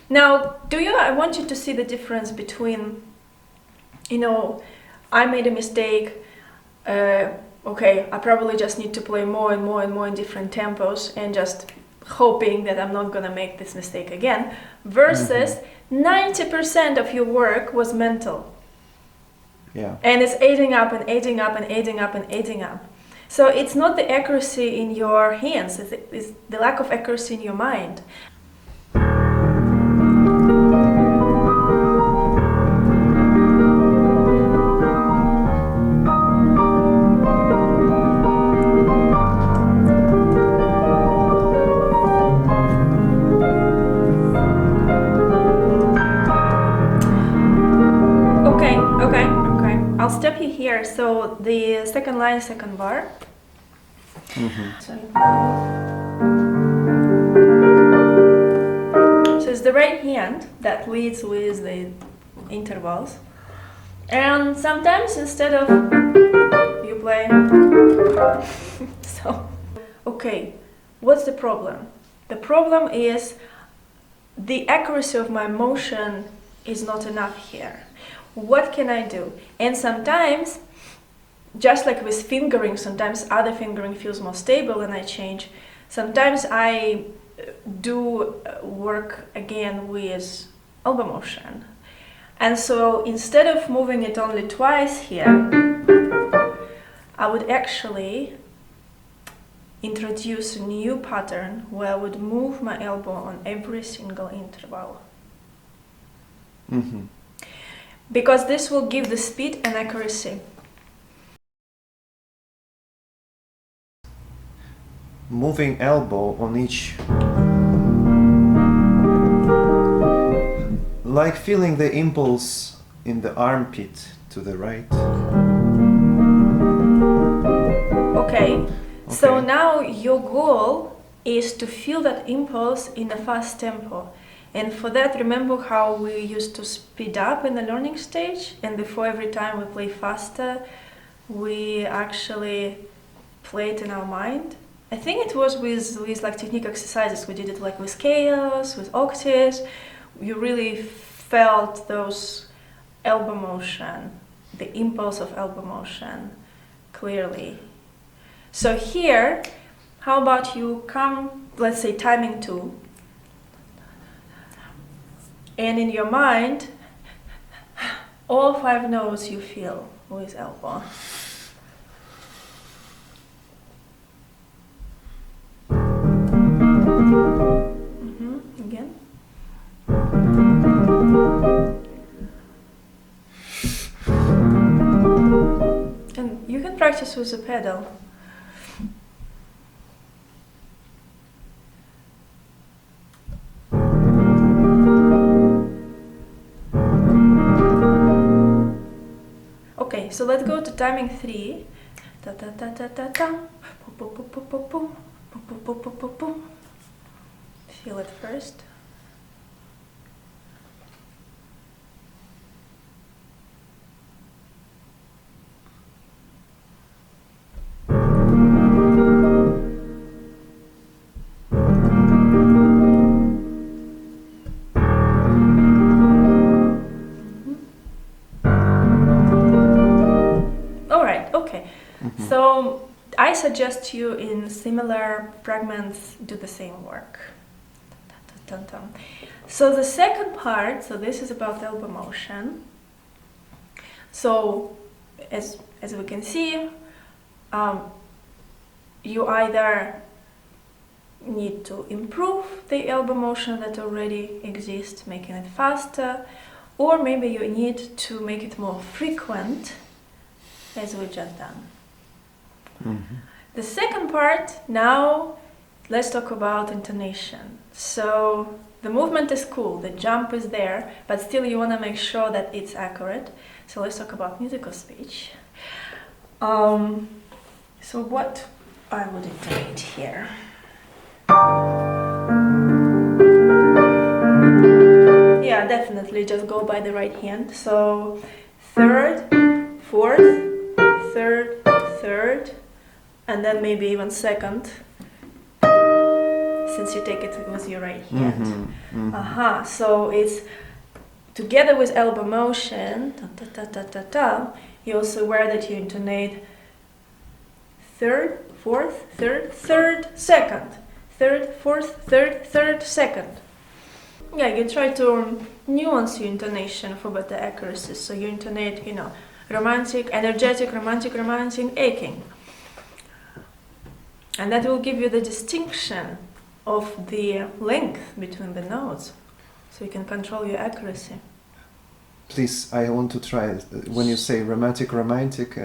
Now, I want you to see the difference between, I made a mistake, okay, I probably just need to play more and more and more in different tempos and just hoping that I'm not gonna make this mistake again, versus 90% of your work was mental. Yeah. And it's adding up and adding up and adding up and adding up. So it's not the accuracy in your hands, it's the lack of accuracy in your mind. Okay. I'll stop you here. So the second line, second bar. So it's the right hand that leads with the intervals. And sometimes instead of you play. So, okay, what's the problem? The problem is the accuracy of my motion is not enough here. What can I do? And sometimes, just like with fingering, sometimes other fingering feels more stable and I change. Sometimes I do work again with elbow motion. And so instead of moving it only twice here, I would actually introduce a new pattern where I would move my elbow on every single interval. Because this will give the speed and accuracy. Moving elbow on each, like feeling the impulse in the armpit to the right. Okay. So now your goal is to feel that impulse in a fast tempo. And for that, remember how we used to speed up in the learning stage, and before every time we play faster, we actually play it in our mind? I think it was with like technique exercises. We did it like with scales, with octaves. You really felt those elbow motion, the impulse of elbow motion clearly. So here, how about you come, let's say timing 2, and in your mind, all 5 notes you feel with elbow. Again. And you can practice with the pedal. Okay, so let's go to timing 3. Ta ta ta ta ta ta. Boom, boom, boom, boom, boom. Boom, boom, boom, boom, boom. Feel it first. So I suggest you in similar fragments do the same work. So the second part, so this is about elbow motion. So as we can see, you either need to improve the elbow motion that already exists, making it faster, or maybe you need to make it more frequent, as we just done. The second part, now let's talk about intonation. So the movement is cool, the jump is there, but still you want to make sure that it's accurate. So let's talk about musical speech. So what I would intonate here. Yeah, definitely just go by the right hand. So third, fourth, third, third. and then maybe even second, since you take it with your right hand. So it's together with elbow motion, you're also aware that you intonate third, fourth, third, second, third, fourth, third, second. Yeah, you try to nuance your intonation for better accuracy. So you intonate, you know, romantic, energetic, romantic, aching. And that will give you the distinction of the length between the notes, so you can control your accuracy. Please, I want to try it. When you say romantic.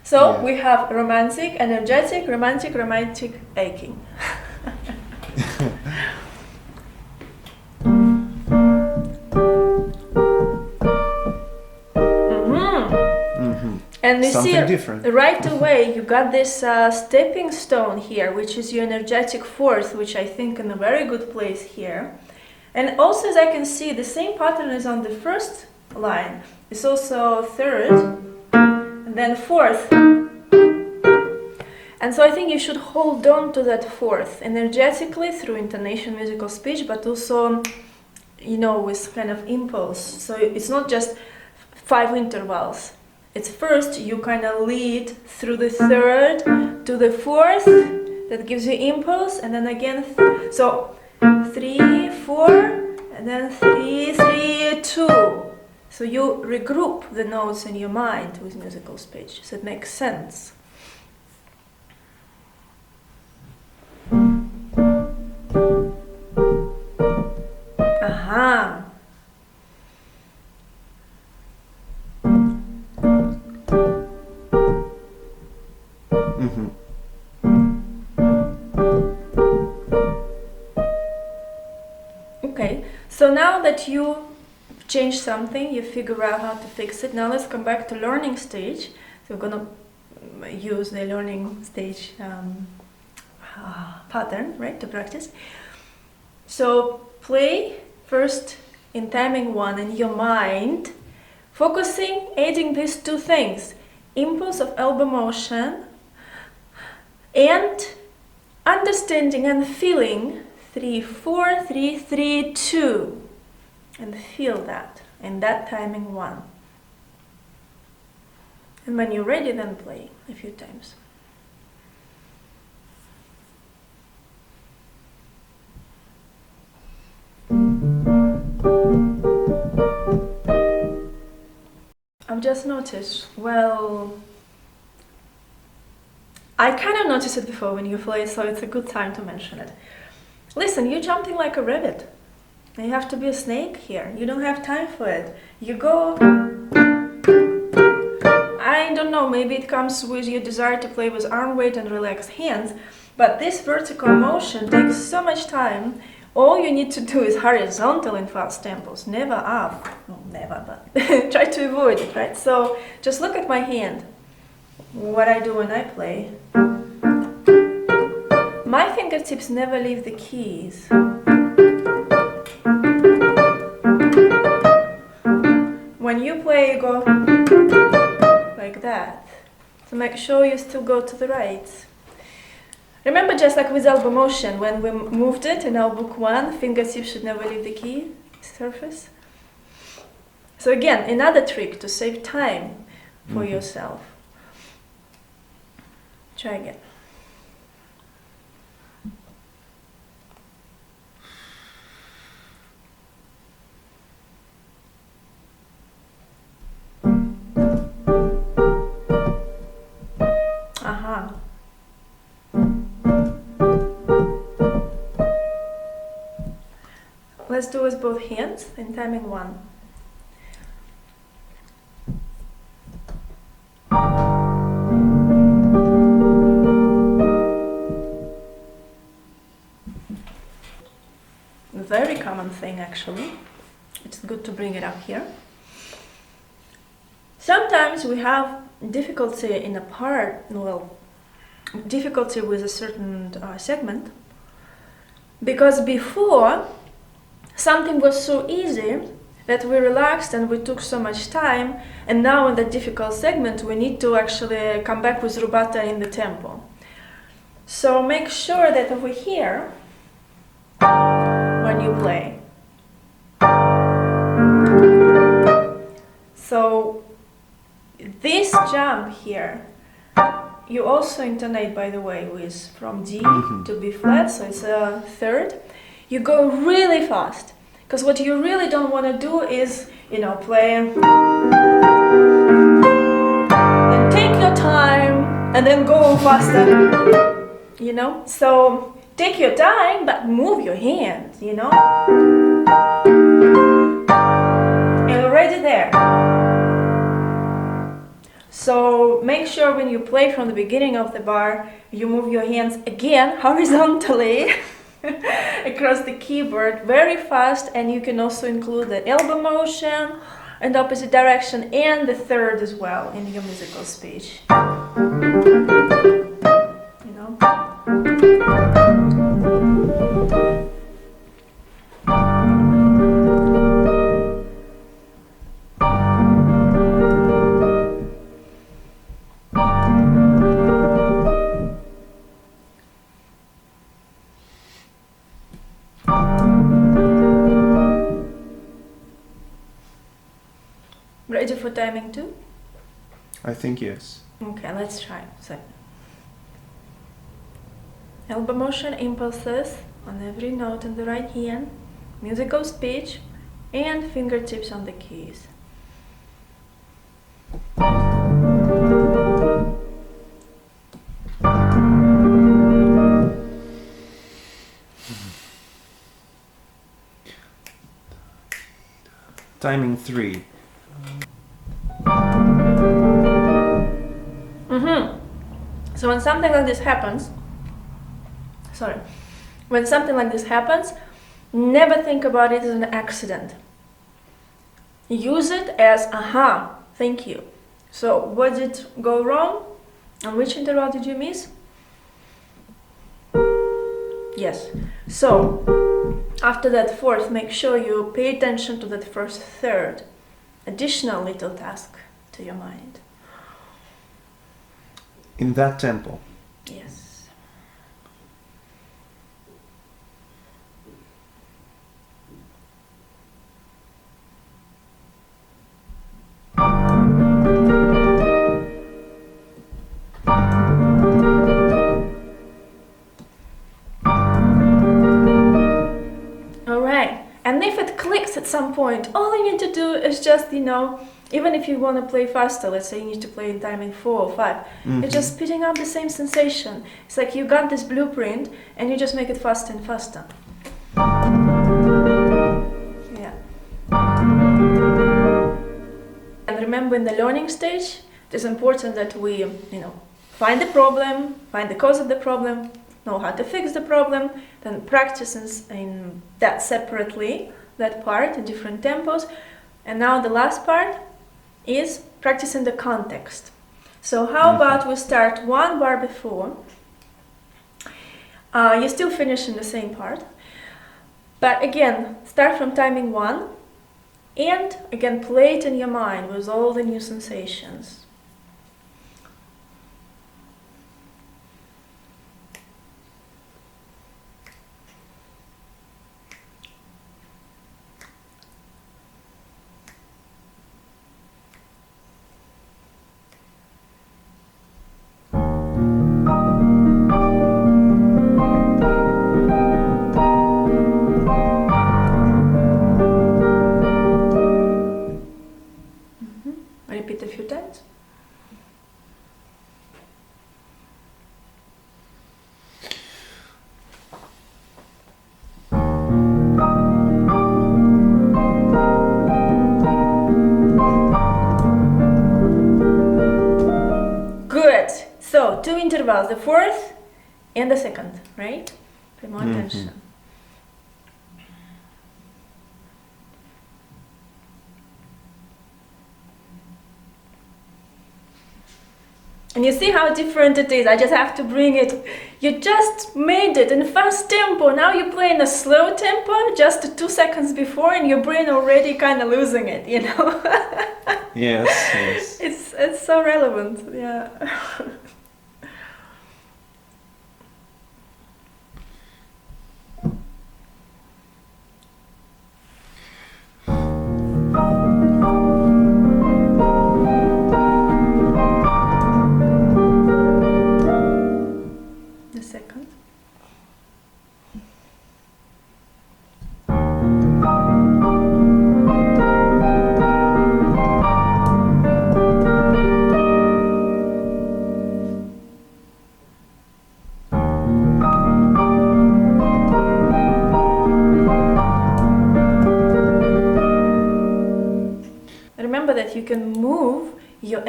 So we have romantic, energetic, romantic, aching. And you Something see, different. right away you got this stepping stone here, which is your energetic fourth, which I think in a very good place here. And also, as I can see, the same pattern is on the first line. It's also third, and then fourth. And so I think you should hold on to that fourth energetically through intonation, musical speech, but also, you know, with kind of impulse. So it's not just 5 intervals. It's first you kind of lead through the third to the fourth, that gives you impulse, and then again, so 3, 4, and then 3, 3, 2. So you regroup the notes in your mind with musical speech, so it makes sense. Aha. Okay, so now that you change something, you figure out how to fix it. Now let's come back to learning stage. So we're gonna use the learning stage pattern, right, to practice. So play first in timing 1 in your mind, focusing, aiding these 2 things, impulse of elbow motion and understanding and feeling 3, 4, 3, 3, 2, and feel that in that timing 1. And when you're ready, then play a few times. I've just noticed, well, I kind of noticed it before when you play, so it's a good time to mention it. Listen, you're jumping like a rabbit. You have to be a snake here. You don't have time for it. You go... I don't know, maybe it comes with your desire to play with arm weight and relaxed hands, but this vertical motion takes so much time. All you need to do is horizontal in fast tempos, never up. Well, never, but try to avoid it, right? So just look at my hand. What I do when I play. My fingertips never leave the keys. When you play, you go like that. So make sure you still go to the right. Remember, just like with elbow motion, when we moved it in our book 1, fingertips should never leave the key surface. So again, another trick to save time for yourself. Try again. Aha. Let's do with both hands in timing 1. Very common thing, actually. It's good to bring it up here. Sometimes we have difficulty in a part, well, difficulty with a certain segment, because before something was so easy that we relaxed and we took so much time, and now in the difficult segment we need to actually come back with rubato in the tempo. So make sure that over here, when you play, so this jump here, you also intonate, by the way, with from D to B flat, so it's a third. You go really fast, because what you really don't want to do is, you know, play and take your time and then go faster, you know. So take your time, but move your hands, you know. And already there. So make sure when you play from the beginning of the bar, you move your hands again horizontally across the keyboard very fast, and you can also include the elbow motion in the opposite direction and the third as well in your musical speech. You know? Ready for timing too? I think yes. Okay, let's try. So, elbow motion impulses on every note in the right hand, musical speech, and fingertips on the keys. Timing 3. So when something like this happens, never think about it as an accident. Use it as, aha, thank you. So what did go wrong? And which interval did you miss? Yes. So after that fourth, make sure you pay attention to that first third. Additional little task to your mind. In that tempo. Yes. Alright, and if it clicks at some point, all you need to do is just, you know, even if you want to play faster, let's say you need to play in timing 4 or 5, you're just speeding up the same sensation. It's like you got this blueprint and you just make it faster and faster. Yeah. And remember, in the learning stage, it is important that we, you know, find the problem, find the cause of the problem, know how to fix the problem, then practice in that separately, that part in different tempos. And now the last part is practicing the context. So how about we start one bar before, you still finish in the same part, but again, start from timing 1, and again, play it in your mind with all the new sensations. Repeat a few times. Good. So 2 intervals, the fourth and the second, right? Pay more attention. And you see how different it is. I just have to bring it. You just made it in fast tempo. Now you play in a slow tempo just 2 seconds before, and your brain already kind of losing it, you know? Yes. It's so relevant, yeah.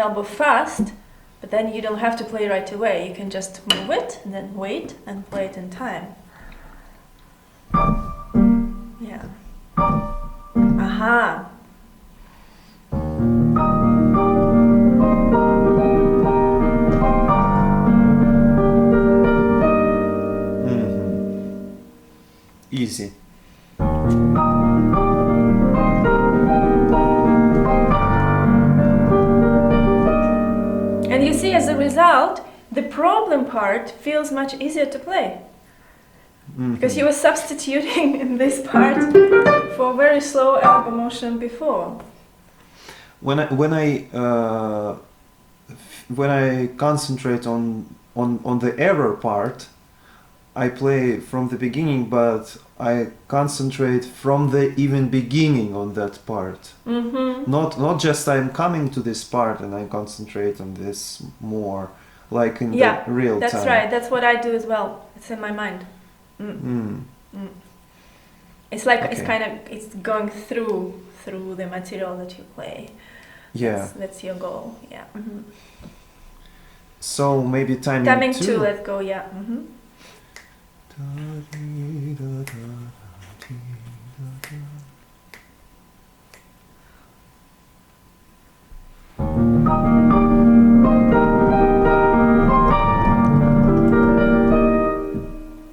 elbow fast, but then you don't have to play right away. You can just move it and then wait and play it in time. Yeah. Aha. Easy. And you see, as a result, the problem part feels much easier to play. Because you were substituting in this part for very slow elbow motion before. When I concentrate on the error part, I play from the beginning, but I concentrate from the even beginning on that part. Not just I'm coming to this part and I concentrate on this more, like in the real that's time. That's right. That's what I do as well. It's in my mind. It's like it's going through the material that you play. Yeah. That's your goal. Yeah. So maybe timing two. Let's go. Yeah.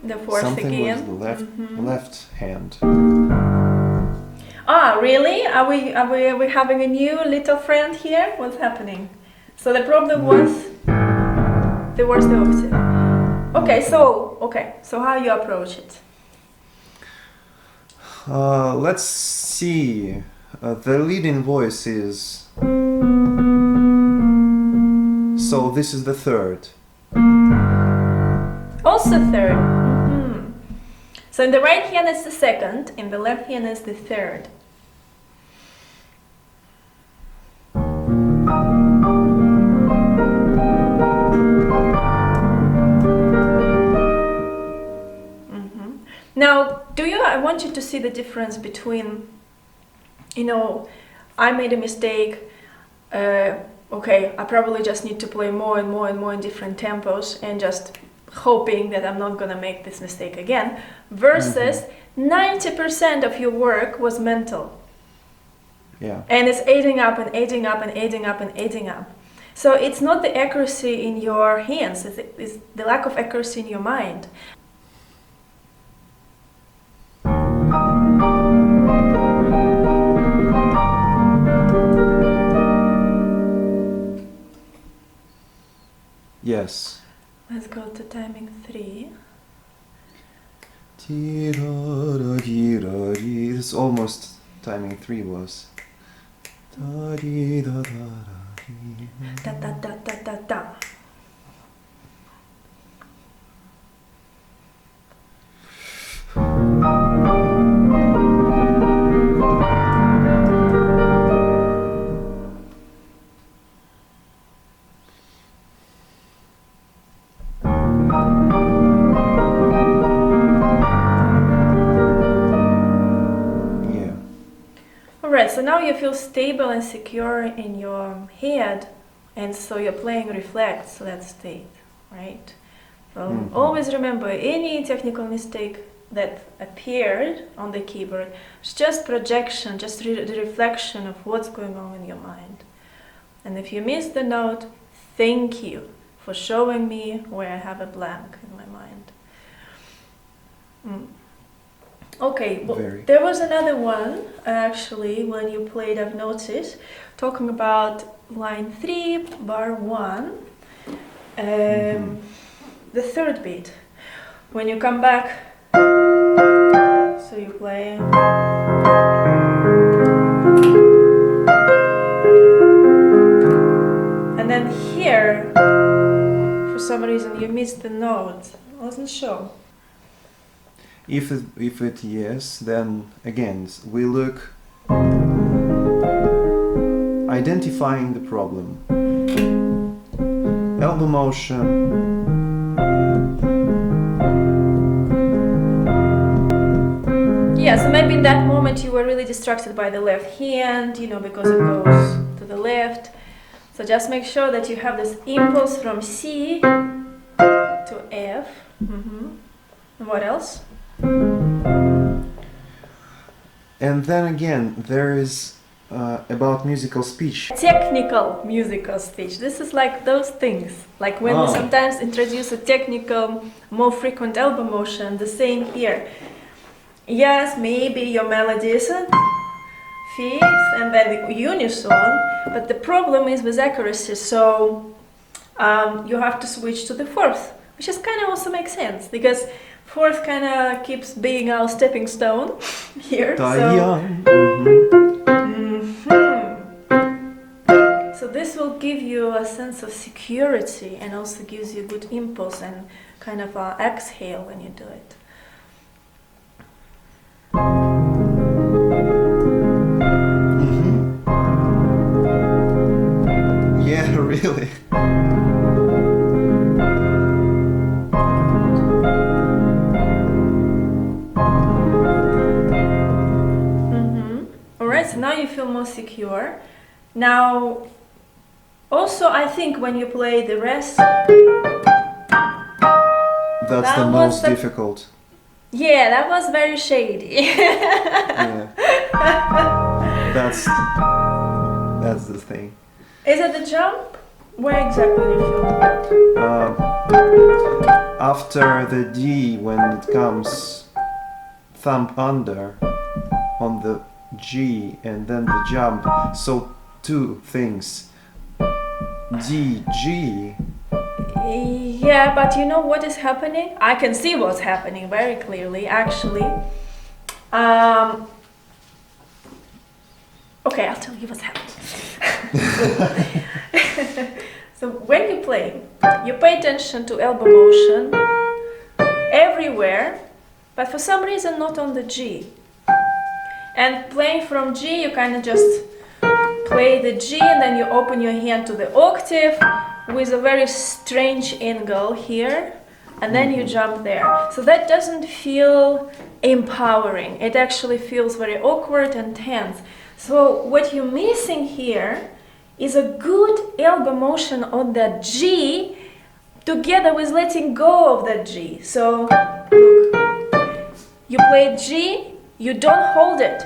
The fourth Something again. with the left hand. Ah, really? Are we having a new little friend here? What's happening? So the problem was the octave. Okay, so how you approach it? Let's see. The leading voice is. So this is the third. Also third. So in the right hand is the second, in the left hand is the third. Now, I want you to see the difference between, I made a mistake, okay, I probably just need to play more and more and more in different tempos and just hoping that I'm not gonna make this mistake again, versus 90% of your work was mental. Yeah. And it's adding up and adding up and adding up and adding up. So it's not the accuracy in your hands, it's the lack of accuracy in your mind. Yes. Let's go to timing 3. It's almost timing 3 was. Da da da da da da. Alright, so now you feel stable and secure in your head, and so your playing reflects that state, right? So always remember, any technical mistake that appeared on the keyboard is just projection, just the reflection of what's going on in your mind. And if you miss the note, thank you for showing me where I have a blank in my mind. Okay, well, there was another one, actually, when you played, I've noticed, talking about line 3, bar 1, the third beat. When you come back, so you play. And then here, for some reason, you missed the note. I wasn't sure. If it yes, then again we look identifying the problem. Elbow motion. Yeah, so maybe in that moment you were really distracted by the left hand, because it goes to the left. So just make sure that you have this impulse from C to F. What else? And then again, there is about musical speech. Technical musical speech. This is like those things. Like when we sometimes introduce a technical, more frequent elbow motion, the same here. Yes, maybe your melody is a fifth and then unison, but the problem is with accuracy, so you have to switch to the fourth, which is kind of also makes sense because fourth kind of keeps being our stepping stone here. So this will give you a sense of security and also gives you good impulse and kind of exhale when you do it. Yeah, really. Alright, so now you feel more secure. Now, also I think when you play the rest, that's the most difficult. Yeah, that was very shady. Yeah. That's the thing. Is it the jump? Where exactly do you feel? After the D, when it comes thumb under on the G and then the jump. So two things. D, G. Yeah, but you know what is happening? I can see what's happening very clearly, actually. Okay, I'll tell you what's happening. So when you play, you pay attention to elbow motion everywhere, but for some reason not on the G. And playing from G, you kind of just play the G and then you open your hand to the octave with a very strange angle here, and then you jump there. So that doesn't feel empowering. It actually feels very awkward and tense. So what you're missing here is a good elbow motion on that G together with letting go of that G. So look, you play G, you don't hold it.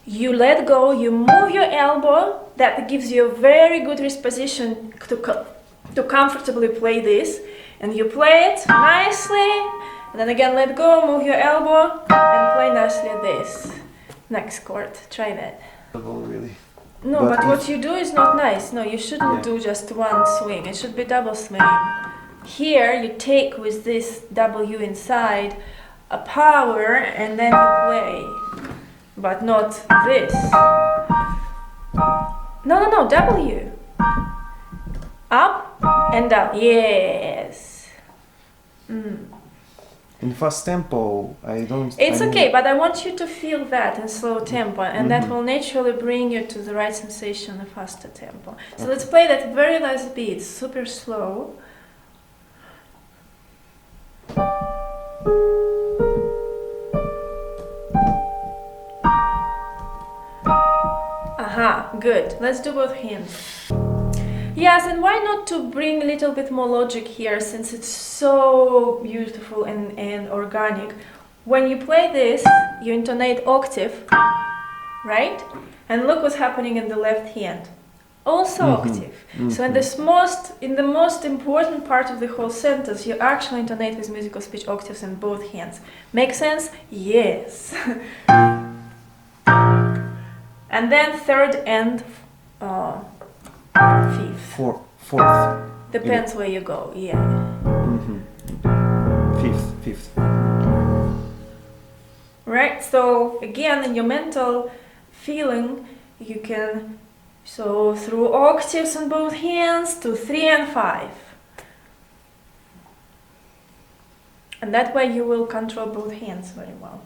You let go, you move your elbow, that gives you a very good wrist position to comfortably play this. And you play it nicely, and then again let go, move your elbow, and play nicely this. Next chord, try that. Really. No, but what you do is not nice. No, you shouldn't do just one swing. It should be double swing. Here you take with this W inside a power and then you play. But not this. No, W. Up and down. Yes. In fast tempo, I don't... It's okay, but I want you to feel that in slow tempo, and that will naturally bring you to the right sensation in faster tempo. So let's play that very last beat, super slow. Aha, good. Let's do both hands. Yes, and why not to bring a little bit more logic here, since it's so beautiful and organic. When you play this, you intonate octave, right? And look what's happening in the left hand. Also octave. So in the most important part of the whole sentence, you actually intonate with musical speech octaves in both hands. Make sense? Yes. And then third and fifth. Fourth. Depends where you go, yeah. Fifth. Right, so again, in your mental feeling, you can, so through octaves on both hands to 3 and 5. And that way you will control both hands very well.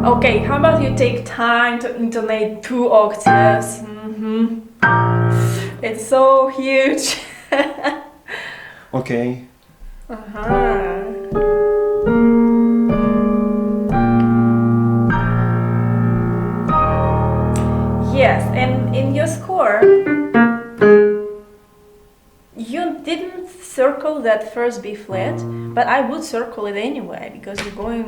Okay, how about you take time to intonate 2 octaves? It's so huge. Okay. Uh-huh. Yes, and in your score, you didn't circle that first B flat, but I would circle it anyway because you're going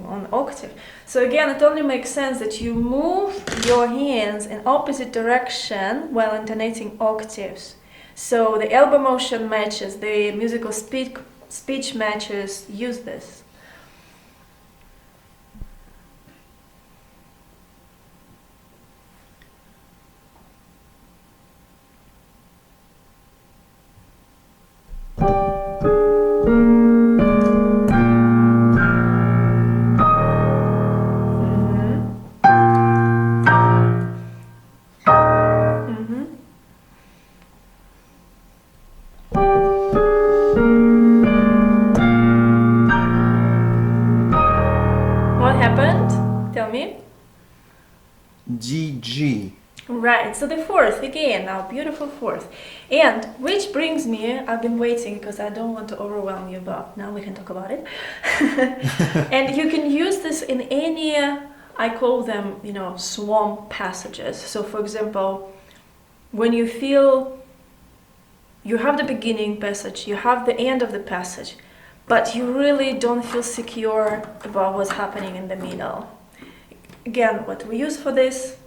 on octave. So again, it only makes sense that you move your hands in opposite direction while intonating octaves. So the elbow motion matches, the musical speech matches, use this. What happened? Tell me. D, G. Right, so the fourth again, our beautiful fourth. And which brings me, I've been waiting because I don't want to overwhelm you, but now we can talk about it. And you can use this in any, I call them, swamp passages. So for example, when you feel you have the beginning passage, you have the end of the passage, but you really don't feel secure about what's happening in the middle. Again, what we use for this,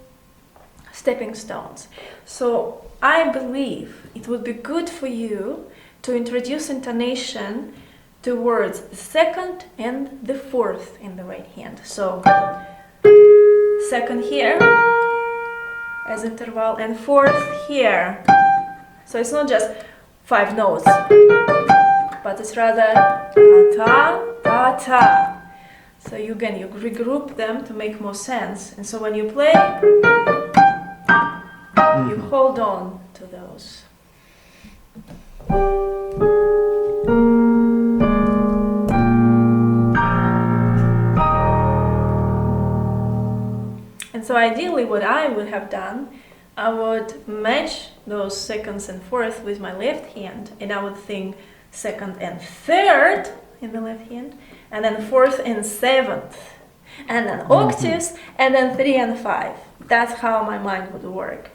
stepping stones. So I believe it would be good for you to introduce intonation towards the second and the fourth in the right hand. So second here as interval and fourth here. So it's not just 5 notes, but it's rather ta ta ta. So you regroup them to make more sense. And so when you play, you hold on to those. And so ideally what I would have done, I would match those seconds and fourth with my left hand, and I would think second and third in the left hand, and then fourth and seventh, and then octaves, and then 3 and 5. That's how my mind would work.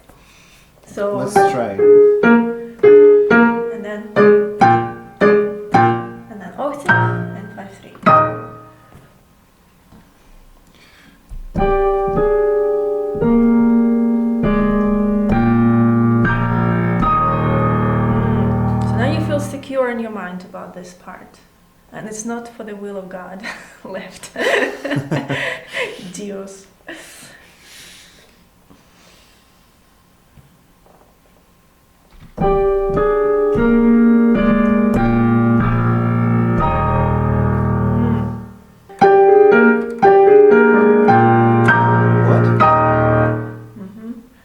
So let's try. And then octave and 5/3. So now you feel secure in your mind about this part. And it's not for the will of God left. Dios.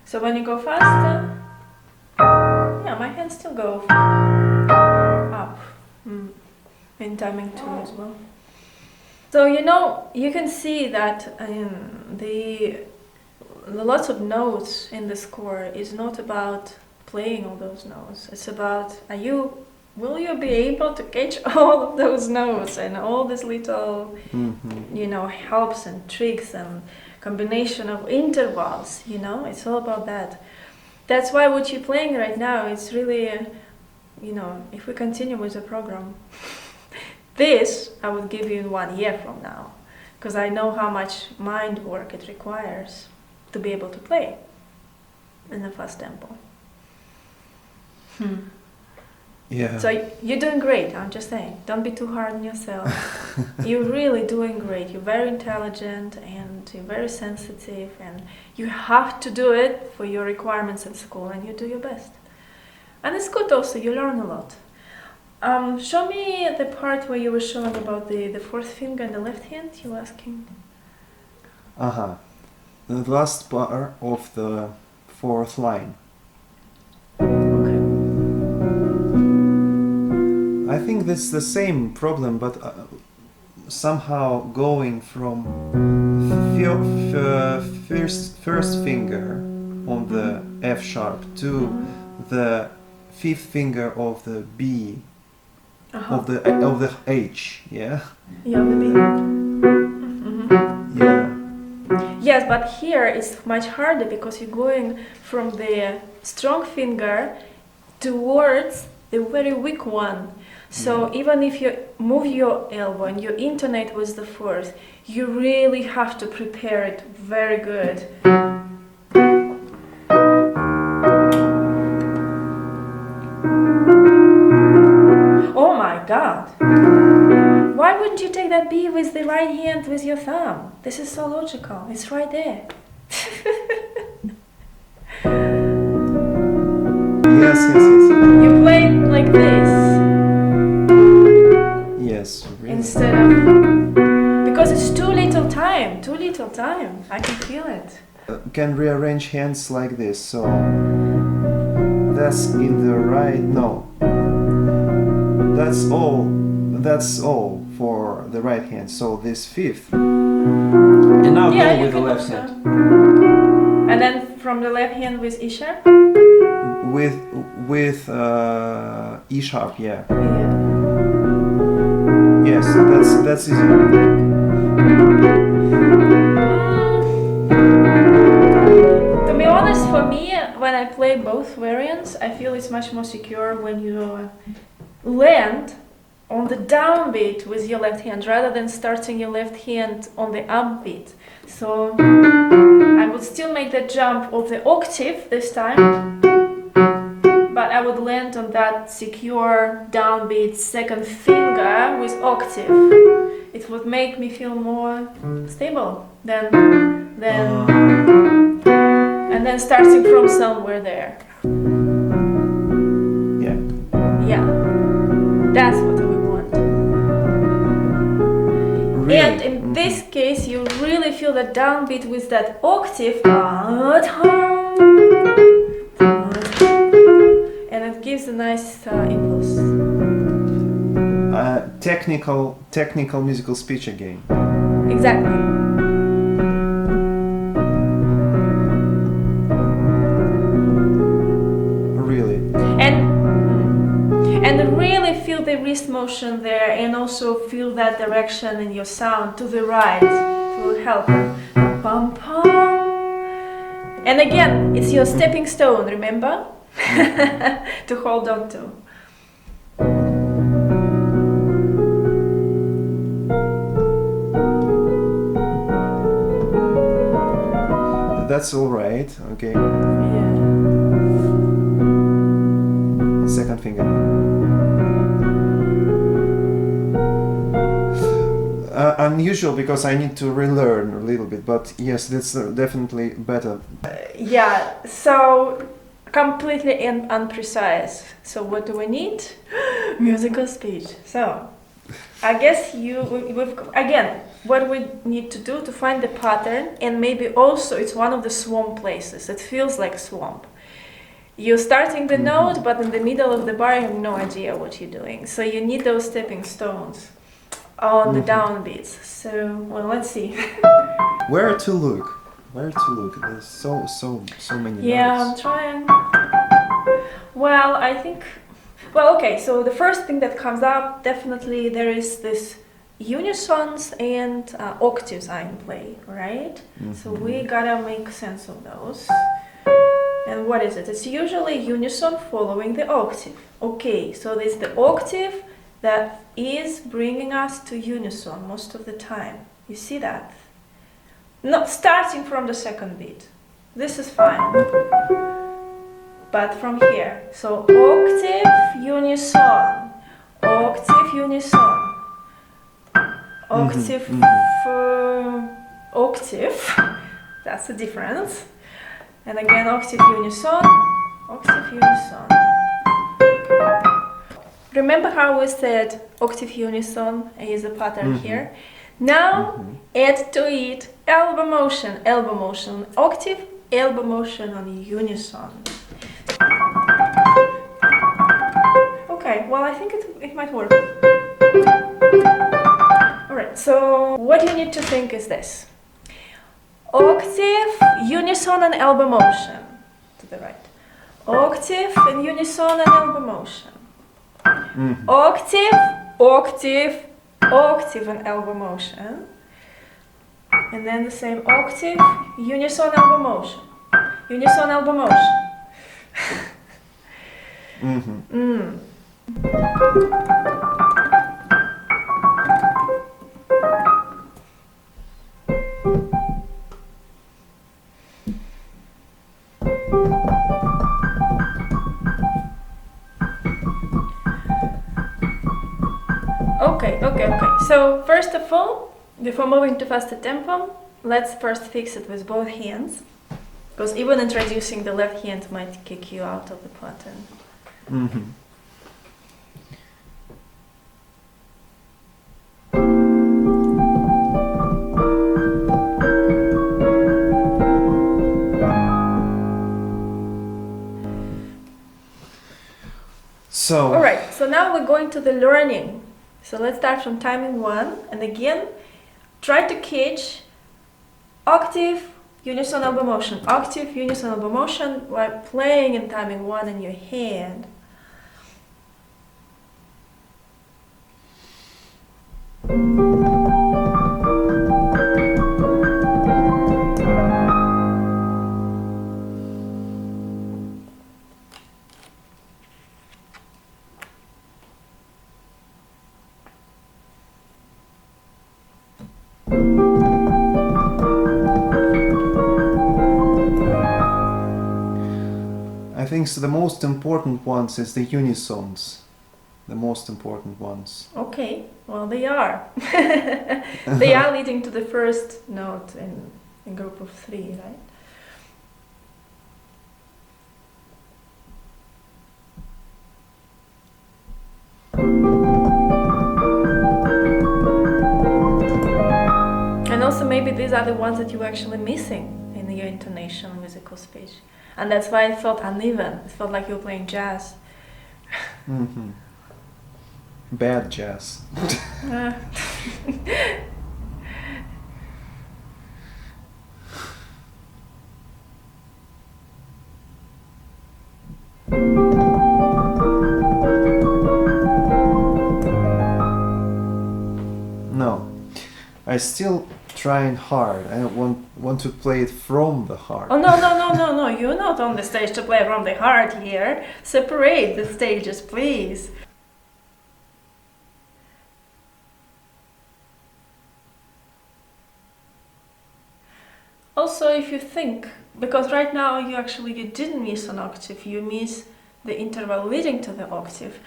So when you go faster, yeah, my hands still go up in timing too as well. So you can see that the lots of notes in the score is not about playing all those notes. It's about will you be able to catch all of those notes and all these little helps and tricks and combination of intervals, it's all about that. That's why what you're playing right now, it's really, if we continue with the program, this I would give you in 1 year from now, because I know how much mind work it requires to be able to play in the fast tempo. Yeah. So you're doing great, I'm just saying. Don't be too hard on yourself. You're really doing great. You're very intelligent and you're very sensitive, and you have to do it for your requirements at school, and you do your best. And it's good also, you learn a lot. Show me the part where you were showing about the fourth finger and the left hand, you were asking. The last bar of the fourth line. I think this is the same problem, but somehow going from first finger on the F sharp to the fifth finger of the B of the H, yeah? Yeah, maybe. Yeah. Yes, but here it's much harder because you're going from the strong finger towards the very weak one. So even if you move your elbow and you intonate with the fourth, you really have to prepare it very good. Oh my God! Why wouldn't you take that B with the right hand with your thumb? This is so logical. It's right there. Yes. You play it like this. Yes, really. Instead of... Because it's too little time. I can feel it. Can rearrange hands like this, so that's in the right, no. That's all for the right hand, so this fifth. And now Yeah, go you with the can left also. hand. And then from the left hand with E sharp? With E sharp, yeah. Yeah. Yes, that's easy. To be honest, for me, when I play both variants, I feel it's much more secure when you land on the downbeat with your left hand rather than starting your left hand on the upbeat. So I would still make the jump of the octave this time, but I would land on that secure downbeat second finger with octave. It would make me feel more stable than and then starting from somewhere there. Yeah, that's what we want. Really? And in this case, you really feel the downbeat with that octave, and it gives a nice impulse. Technical musical speech again. Exactly. Really. And really feel the wrist motion there, and also feel that direction in your sound to the right. It will help. Pum, pum. And again, it's your stepping stone, remember? To hold on to. That's all right. Okay. Yeah. Second finger. Unusual because I need to relearn a little bit, but yes, that's definitely better. Yeah, so completely unprecise. So what do we need? Musical speech. So I guess again, what we need to do to find the pattern, and maybe also it's one of the swamp places. It feels like a swamp. You're starting the note, but in the middle of the bar you have no idea what you're doing. So you need those stepping stones on the downbeats. So, well, let's see. Where to look? There's so many Yeah, notes. I'm trying. Well, I think... Well, okay, so the first thing that comes up, definitely there is this unisons and octaves are in play, right? So we gotta make sense of those. And what is it? It's usually unison following the octave. Okay, so there's the octave that is bringing us to unison most of the time. You see that? Not starting from the second beat. This is fine. But from here. So octave, unison. Octave, unison. Octave, octave. That's the difference. And again, octave, unison. Octave, unison. Remember how we said octave unison is a pattern here? Now add to it elbow motion, octave, elbow motion on unison. Okay, well I think it might work. Alright, so what you need to think is this. Octave, unison and elbow motion to the right. Octave and unison and elbow motion. Octave, octave, octave and elbow motion. And then the same octave, unison elbow motion. Unison elbow motion. Okay. So first of all, before moving to faster tempo, let's first fix it with both hands. Because even introducing the left hand might kick you out of the pattern. So. Alright, so now we're going to the learning. So let's start from timing 1, and again, try to catch octave, unison elbow motion, octave, unison elbow motion while playing in timing 1 in your hand. I think so the most important ones is the unisons. The most important ones. Okay, well they are. They are leading to the first note in group of 3, right? And also maybe these are the ones that you're actually missing in your intonation musical speech. And that's why it felt uneven. It felt like you were playing jazz. Bad jazz. No, I still trying hard. I want to play it from the heart. Oh no! You're not on the stage to play from the heart here. Separate the stages, please. Also, if you think, because right now you didn't miss an octave, you miss the interval leading to the octave.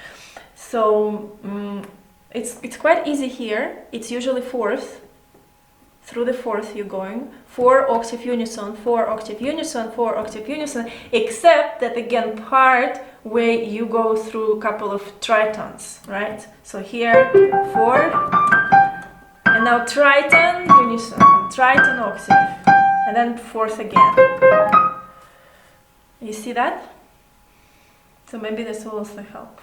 So it's quite easy here. It's usually fourth. Through the fourth you're going 4 octave unison, 4 octave unison, 4 octave unison, except that again part where you go through a couple of tritons, right? So here 4, and now triton unison, triton octave, and then fourth again. You see that? So maybe this will also help.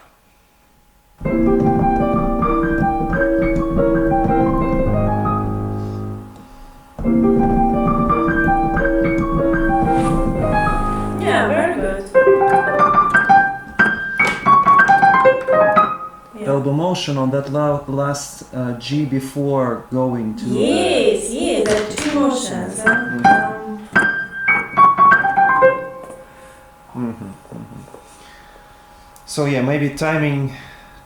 Yeah, very good. Yeah. Elbow motion on that last G before going to. Yes, there are 2 motions. So yeah, maybe timing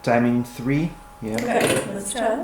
3. Yeah. Okay, let's try.